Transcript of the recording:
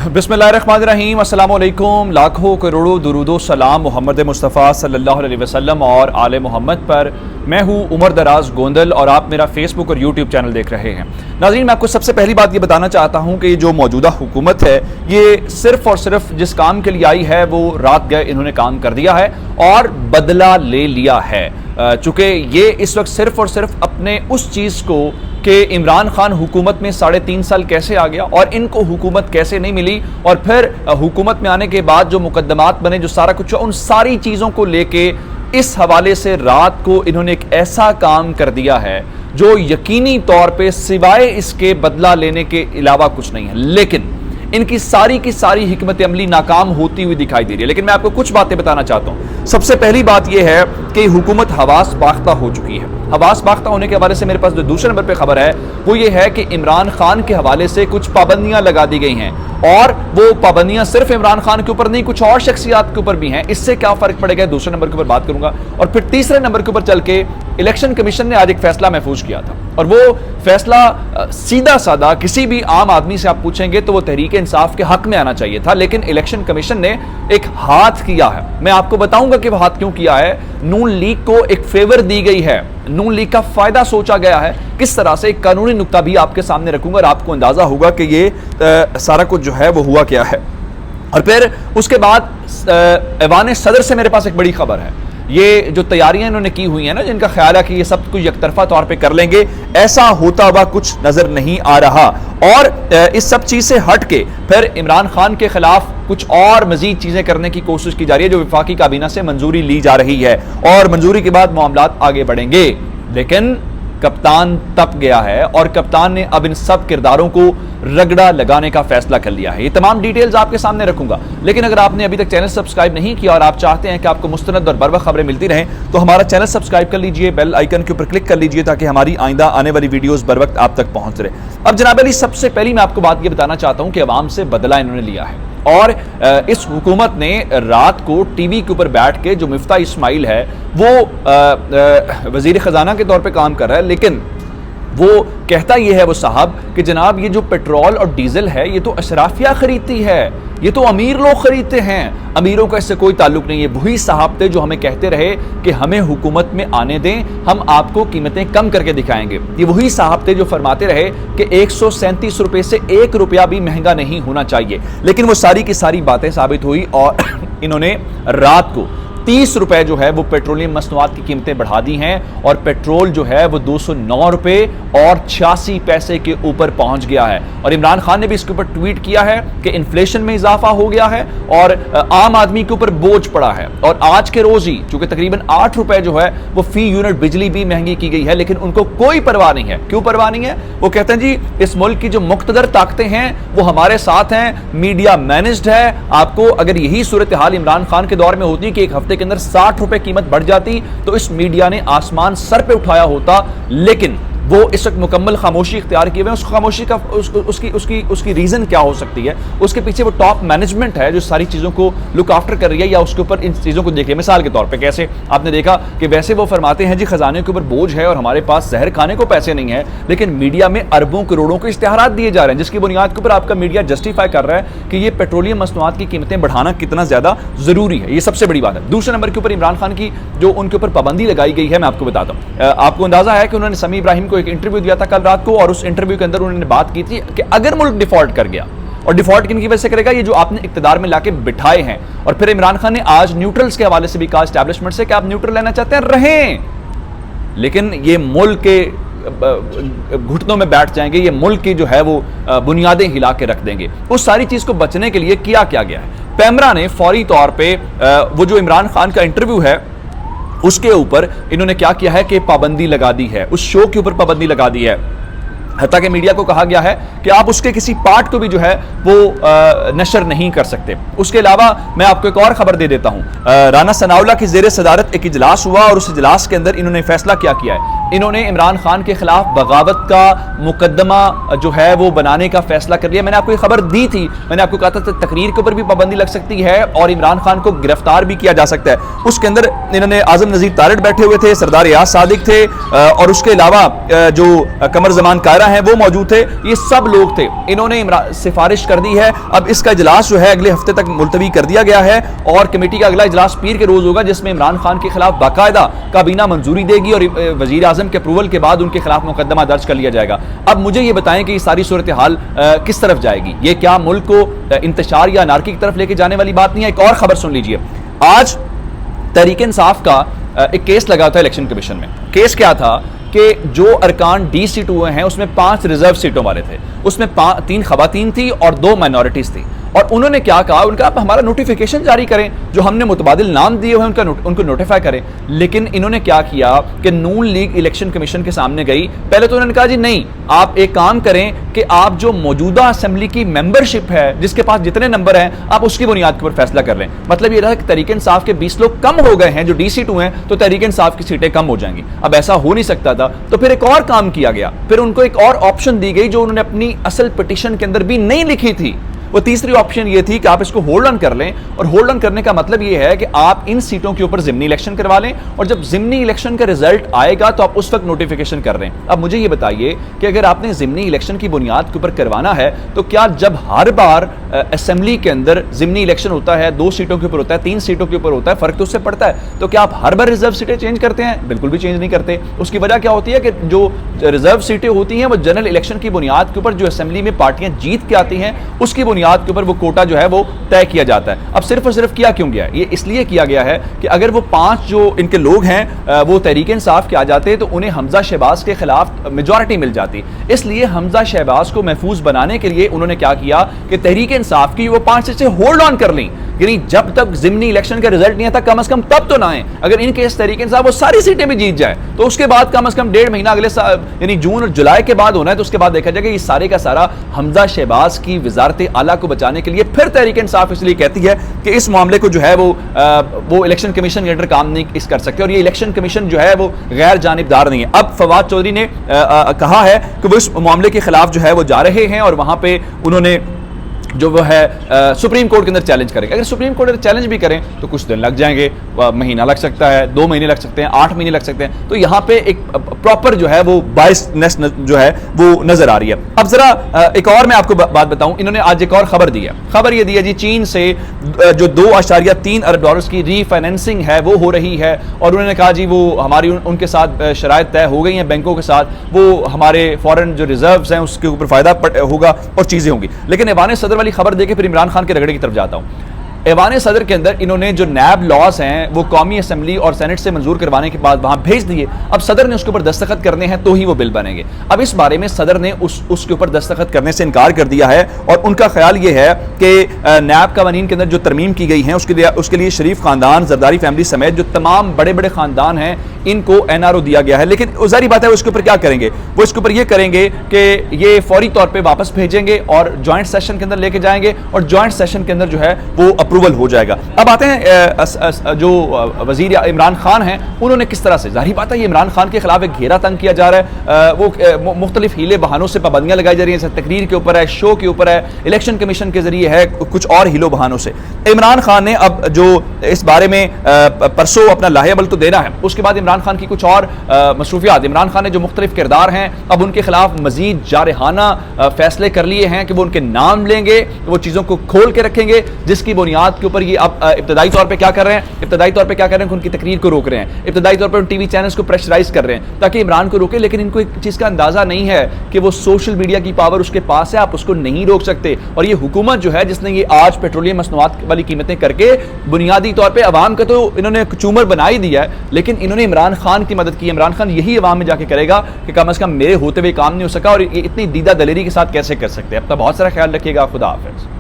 बिस्मिल्लाहिर्रहमानिर्रहीम, अस्सलाम वालेकुम। लाखों करोड़ों दुरूदो सलाम मोहम्मद मुस्तफ़ा सल्लल्लाहु अलैहि वसल्लम और आले मोहम्मद पर। मैं हूँ उमर दराज गोंदल और आप मेरा फेसबुक और यूट्यूब चैनल देख रहे हैं। नाज़रीन, मैं आपको सबसे पहली बात ये बताना चाहता हूँ कि जो मौजूदा हुकूमत है ये सिर्फ और सिर्फ जिस काम के लिए आई है वो रात गए इन्होंने काम कर दिया है और बदला ले लिया है। चूँकि ये इस वक्त सिर्फ और सिर्फ अपने उस चीज़ को कि इमरान खान हुकूमत में 3.5 साल कैसे आ गया और इनको हुकूमत कैसे नहीं मिली, और फिर हुकूमत में आने के बाद जो मुकदमात बने, जो सारा कुछ, उन सारी चीज़ों को लेके इस हवाले से रात को इन्होंने एक ऐसा काम कर दिया है जो यकीनी तौर पे सिवाय इसके बदला लेने के अलावा कुछ नहीं है। लेकिन इनकी सारी की सारी हिकमत अमली नाकाम होती हुई दिखाई दे रही है। लेकिन मैं आपको कुछ बातें बताना चाहता हूं। सबसे पहली बात यह है कि हुकूमत हवास बाख्ता हो चुकी है। हवास बाख्ता होने के हवाले से मेरे पास जो दूसरे नंबर पे खबर है वो ये है कि इमरान खान के हवाले से कुछ पाबंदियां लगा दी गई हैं, और वो पाबंदियां सिर्फ इमरान खान के ऊपर नहीं, कुछ और शख्सियात के ऊपर भी हैं। इससे क्या फर्क पड़ेगा, दूसरे नंबर के ऊपर बात करूंगा। और फिर तीसरे नंबर के ऊपर चल के इलेक्शन कमीशन ने आज एक फैसला महफूज किया था, और वो फैसला सीधा साधा किसी भी आम आदमी से आप पूछेंगे तो वो तहरीक इंसाफ के हक में आना चाहिए था, लेकिन इलेक्शन कमीशन ने एक हाथ किया है। मैं आपको बताऊंगा कि वो हाथ क्यों किया है। नून लीग को एक फेवर दी गई है, नून लीग का फायदा सोचा गया है। किस तरह से एक कानूनी नुक्ता भी आपके सामने रखूंगा और आपको अंदाजा होगा कि ये सारा कुछ जो है वो हुआ क्या है। और फिर उसके बाद ऐवान सदर से मेरे पास एक बड़ी खबर है। ये जो तैयारियां इन्होंने की हुई हैं ना, जिनका ख्याल है कि ये सब कुछ एकतरफा तौर पे कर लेंगे, ऐसा होता हुआ कुछ नजर नहीं आ रहा। और इस सब चीज से हट के फिर इमरान खान के खिलाफ कुछ और मजीद चीजें करने की कोशिश की जा रही है, जो वफाकी काबीना से मंजूरी ली जा रही है, और मंजूरी के बाद मामलात आगे बढ़ेंगे। लेकिन कप्तान तप गया है और कप्तान ने अब इन सब किरदारों को रगड़ा लगाने का फैसला कर लिया है। ये तमाम डिटेल्स आपके सामने रखूंगा। लेकिन अगर आपने अभी तक चैनल सब्सक्राइब नहीं किया और आप चाहते हैं कि आपको मुस्तनद और बर वक्त खबरें मिलती रहें, तो हमारा चैनल सब्सक्राइब कर लीजिए, बेल आइकन के ऊपर क्लिक कर लीजिए, ताकि हमारी आइंदा आने वाली वीडियोस बर वक्त आप तक पहुंच रहे। अब जनाब अली, सबसे पहली मैं आपको बात ये बताना चाहता हूं कि अवाम से बदला इन्होंने लिया है, और इस हुकूमत ने रात को टीवी के ऊपर बैठ के, जो मिफ्ता इस्माइल है वो वजीर खजाना के तौर पे काम कर रहा है, लेकिन वो कहता ये है वो साहब कि जनाब ये जो पेट्रोल और डीजल है ये तो अशराफिया खरीदती है, ये तो अमीर लोग खरीदते हैं, अमीरों का इससे कोई ताल्लुक नहीं है। वही साहब थे जो हमें कहते रहे कि हमें हुकूमत में आने दें, हम आपको कीमतें कम करके दिखाएंगे। ये वही साहब थे जो फरमाते रहे कि 137 रुपए से 1 रुपया भी महंगा नहीं होना चाहिए। लेकिन वो सारी की सारी बातें साबित हुई, और इन्होंने रात को 30 रुपए जो है वो पेट्रोलियम मसनूआत की कीमतें बढ़ा दी हैं, और पेट्रोल जो है वो 209 रुपए और 86 पैसे के ऊपर पहुंच गया है। और इमरान खान ने भी इसके ऊपर ट्वीट किया है कि इन्फ्लेशन में इजाफा हो गया है और आम आदमी के ऊपर बोझ पड़ा है। और आज के रोज ही चूंकि तकरीबन 8 रुपए जो है वो फी यूनिट बिजली भी महंगी की गई है, लेकिन उनको कोई परवाह नहीं है। क्यों परवाह नहीं है? वो कहते हैं जी इस मुल्क की जो मुख्तदर ताकतें हैं वो हमारे साथ हैं, मीडिया मैनेज्ड है। आपको अगर यही सूरत हाल इमरान खान के दौर में होती कि एक हफ्ते के अंदर 60 रुपए कीमत बढ़ जाती, तो इस मीडिया ने आसमान सर पे उठाया होता। लेकिन वो इस वक्त मुकम्मल खामोशी इख्तियार किए हुए हैं। उस खामोशी का उसकी रीजन क्या हो सकती है? उसके पीछे वो टॉप मैनेजमेंट है जो सारी चीजों को लुक आफ्टर कर रही है, या उसके ऊपर इन चीजों को देखिए। मिसाल के तौर पे कैसे आपने देखा कि वैसे वो फरमाते हैं जी खजाने के ऊपर बोझ है और हमारे पास जहर खाने को पैसे नहीं है, लेकिन मीडिया में अरबों करोड़ों के इश्तिहारात दिए जा रहे हैं, जिसकी बुनियाद के ऊपर आपका मीडिया जस्टिफाई कर रहा है कि ये पेट्रोलियम मसनूआत की कीमतें बढ़ाना कितना ज्यादा जरूरी है। ये सबसे बड़ी बात है। दूसरे नंबर के ऊपर इमरान खान की जो उनके ऊपर पाबंदी लगाई गई है, मैं आपको बताता हूं। आपको अंदाजा है कि उन्होंने समी इब्राहिम को एक इंटरव्यू दिया था कल रात को, और उस इंटरव्यू के अंदर उन्होंने बात की थी कि अगर मुल्क डिफॉल्ट कर गया, और डिफॉल्ट किन की वजह से करेगा, ये जो आपने इक्तदार में लाके बिठाए हैं। और फिर इमरान खान ने आज न्यूट्रल्स के हवाले से भी कहा एस्टैब्लिशमेंट से कि आप न्यूट्रल लेना चाहते हैं रहें, लेकिन ये मुल्क के घुटनों में बैठ जाएंगे, ये मुल्क की जो है वो बुनियादें हिला के रख देंगे। उस सारी चीज को बचने के लिए किया गया है, पैमरा ने फौरी तौर पे वो जो इमरान खान का इंटरव्यू है उसके ऊपर इन्होंने क्या किया है कि पाबंदी लगा दी है, उस शो के ऊपर पाबंदी लगा दी है। हत्ता कि मीडिया को कहा गया है कि आप उसके किसी पार्ट को भी जो है वो नशर नहीं कर सकते। उसके अलावा मैं आपको एक और खबर दे देता हूं। राना सनाउल्लाह की ज़ेरे सदारत एक इजलास हुआ, और उस इजलास के अंदर इन्होंने फैसला क्या किया है इन्होंने इमरान खान के खिलाफ बगावत का मुकदमा जो है वो बनाने का फैसला कर लिया। मैंने आपको ये खबर दी थी, मैंने आपको कहा था तकरीर के ऊपर भी पाबंदी लग सकती है और इमरान खान को गिरफ्तार भी किया जा सकता है। उसके अंदर इन्होंने आजम नजीर तारड़ बैठे हुए थे, सरदार रियाज सादिक थे और उसके अलावा जो कमर जमान कायरा हैं वो मौजूद थे। ये सब लोग थे। इन्होंने सिफारिश कर दी है। अब इसका इजलास जो है अगले हफ्ते तक मुलतवी कर दिया गया है और कमेटी का अगला इजलास पीर के रोज होगा, जिसमें इमरान खान के खिलाफ बाकायदा काबीना मंजूरी देगी और वजीर आजम के अप्रूवल के बाद उनके खिलाफ मुकदमा दर्ज कर लिया जाएगा। अब मुझे ये बताएं कि ये सारी सूरत हाल किस तरफ जाएगी? ये क्या मुल्क को इंतशार या अनारकी की तरफ लेके जाने वाली बात नहीं है? एक और खबर सुन लीजिए। आज तहरीक इंसाफ का एक केस लगा था इलेक्शन कमीशन में। केस क्या था कि जो अरकान डी सीट हुए हैं उसमें 5 रिजर्व सीटों वाले थे, उसमें 3 खवातीन थी और 2 माइनॉरिटीज थी। और उन्होंने क्या कहा, उनका आप हमारा नोटिफिकेशन जारी करें, जो हमने मुतबादिल नाम दिए हुए हैं उनको नोटिफाई करें। लेकिन इन्होंने क्या किया कि नून लीग इलेक्शन कमीशन के सामने गई। पहले तो उन्होंने कहा जी नहीं, आप एक काम करें कि आप जो मौजूदा असेंबली की मेंबरशिप है, जिसके पास जितने नंबर हैं, आप उसकी बुनियाद के ऊपर फैसला कर लें। मतलब ये रहा कि तहरीक इंसाफ के 20 लोग कम हो गए हैं, जो डी सीट हुए हैं, तो तहरीक इंसाफ की सीटें कम हो जाएंगी। अब ऐसा हो नहीं सकता था, तो फिर एक और काम किया गया। फिर उनको एक और ऑप्शन दी गई जो उन्होंने अपनी असल पिटीशन के अंदर भी नहीं लिखी थी। वो तीसरी ऑप्शन ये थी कि आप इसको होल्ड ऑन कर लें, और होल्ड ऑन करने का मतलब ये है कि आप इन सीटों के ऊपर ज़िमनी इलेक्शन करवा लें, और जब ज़िमनी इलेक्शन का रिजल्ट आएगा तो आप उस वक्त नोटिफिकेशन कर लें। अब मुझे ये बताइए कि अगर आपने ज़िमनी इलेक्शन की बुनियाद के ऊपर करवाना है, तो क्या जब हर बार असेंबली के अंदर ज़िमनी इलेक्शन होता है, 2 सीटों के ऊपर होता है, 3 सीटों के ऊपर होता है, फर्क तो उससे पड़ता है, तो क्या आप हर बार रिजर्व सीटें चेंज करते हैं? बिल्कुल भी चेंज नहीं करते। उसकी वजह क्या होती है कि जो रिजर्व सीटें होती हैं वो जनरल इलेक्शन की बुनियाद के ऊपर, जो असेंबली में पार्टियां जीत के आती हैं उसकी बुनियाद के ऊपर वो कोटा जो है वो तय किया जाता है। अब सिर्फ और सिर्फ किया क्यों गया? ये इसलिए किया गया है कि अगर वो 5 जो इनके लोग हैं वो तहरीक इंसाफ के आ जाते तो उन्हें हमजा शहबाज के खिलाफ मेजॉरिटी मिल जाती। इसलिए हमजा शहबाज को महफूज बनाने के लिए उन्होंने क्या किया कि तहरीक इंसाफ की वो 5 सीटें होल्ड ऑन कर ली, यानी जब तक ज़िमनी इलेक्शन का रिजल्ट नहीं आता कम से कम तब तो ना आए। अगर इन केस तहरीक इंसाफ वो सारी सीटें भी जीत जाए तो उसके बाद कम से कम 1.5 महीना अगले साल यानी जून और जुलाई के बाद होना है, तो उसके बाद देखा जाएगा ये सारे का सारा हमजा शहबाज की वजारत आला को बचाने के लिए। फिर तहरीक इंसाफ इसलिए कहती है कि इस मामले को जो है वो इलेक्शन कमीशन के अंडर काम नहीं कर सकते, और ये इलेक्शन कमीशन जो है वो गैर जानिबदार नहीं है। अब फवाद चौधरी ने कहा है कि वो इस मामले के खिलाफ जो है वो जा रहे हैं और वहां पे उन्होंने जो वो है सुप्रीम कोर्ट के अंदर चैलेंज करेंगे। अगर सुप्रीम कोर्ट अंदर चैलेंज भी करें तो कुछ दिन लग जाएंगे, महीना लग सकता है, 2 महीने लग सकते हैं, 8 महीने लग सकते हैं। तो यहाँ पे एक प्रॉपर जो है वो बायसनेस जो है वो नजर आ रही है। अब जरा एक और मैं आपको बात बताऊं, इन्होंने आज एक और खबर दी है। खबर ये दी है जी, चीन से जो 2.3 अरब डॉलर की रीफाइनेंसिंग है वो हो रही है, और उन्होंने कहा जी वो हमारी उनके साथ शराइत तय हो गई हैं बैंकों के साथ, वो हमारे फॉरेन जो रिजर्व्स हैं उसके ऊपर फायदा होगा और चीजें होंगी। लेकिन ऐवान सदर वाली खबर देके फिर इमरान खान के रगड़े की तरफ जाता हूं। ऐवान सदर के अंदर इन्होंने जो नैब लॉस हैं वो कौमी असम्बली और सेनेट से मंजूर करवाने के बाद वहां भेज दिए। अब सदर ने उसके ऊपर दस्तखत करने हैं तो ही वो बिल बनेंगे। अब इस बारे में सदर ने उसके ऊपर दस्तखत करने से इनकार कर दिया है, और उनका ख्याल ये है कि नैब कवानीन के अंदर जो तरमीम की गई हैं उसके लिए शरीफ खानदान, जरदारी फैमिली समेत जो तमाम बड़े बड़े खानदान हैं इनको NRO दिया गया है। लेकिन जाहिर बात है उसके ऊपर क्या करेंगे, वो इसके ऊपर ये करेंगे कि ये फौरी तौर पे वापस भेजेंगे और ज्वाइंट सेशन के अंदर लेके जाएंगे, और ज्वाइंट सेशन के अंदर जो है वो अप्रूवल हो जाएगा। अब आते हैं जो वजीर इमरान खान हैं, उन्होंने किस तरह से, जाहिर बात है ये इमरान खान के खिलाफ एक घेरा तंग किया जा रहा है, वो मुख्तलिफ हीले बहानों से पाबंदियां लगाई जा रही हैं, तकरीर के ऊपर है, शो के ऊपर है, इलेक्शन कमीशन के जरिए है, कुछ और हीलो बहानों से। इमरान खान ने अब जो इस बारे में परसों अपना लाहेबल तो देना है, उसके बाद इमरान खान की कुछ और मसरूफियात, इमरान खान ने जो मुख्तलिफ किरदार हैं अब उनके खिलाफ मजीद जारहाना फैसले कर लिए हैं कि वो उनके नाम लेंगे, वो चीज़ों को खोल के रखेंगे, जिसकी बुनियाद के ऊपर ये अब इब्तदाई तौर पे क्या कर रहे हैं, इब्तदाई तौर पे क्या कर रहे हैं, उनकी तकरीर को रोक रहे हैं, इब्तदाई तौर पर टीवी चैनल्स को प्रेशराइज कर रहे हैं ताकि इमरान को रोके। लेकिन इनको एक चीज़ का अंदाजा नहीं है कि वो सोशल मीडिया की पावर उसके पास है, आप उसको नहीं रोक सकते। और ये हुकूमत जो है जिसने ये आज पेट्रोलियम मसनूआत वाली कीमतें करके बुनियादी तौर पर अवाम का तो इन्होंने चूमर बना ही दिया है, लेकिन इन्होंने इमरान खान की मदद की। इमरान खान यही अवाम में जाके करेगा कि कम से कम मेरे होते हुए काम नहीं हो सका, और ये इतनी दीदा दलेरी के साथ कैसे कर सकते हैं। अपना बहुत सारा ख्याल रखिएगा। खुदा हाफिज़।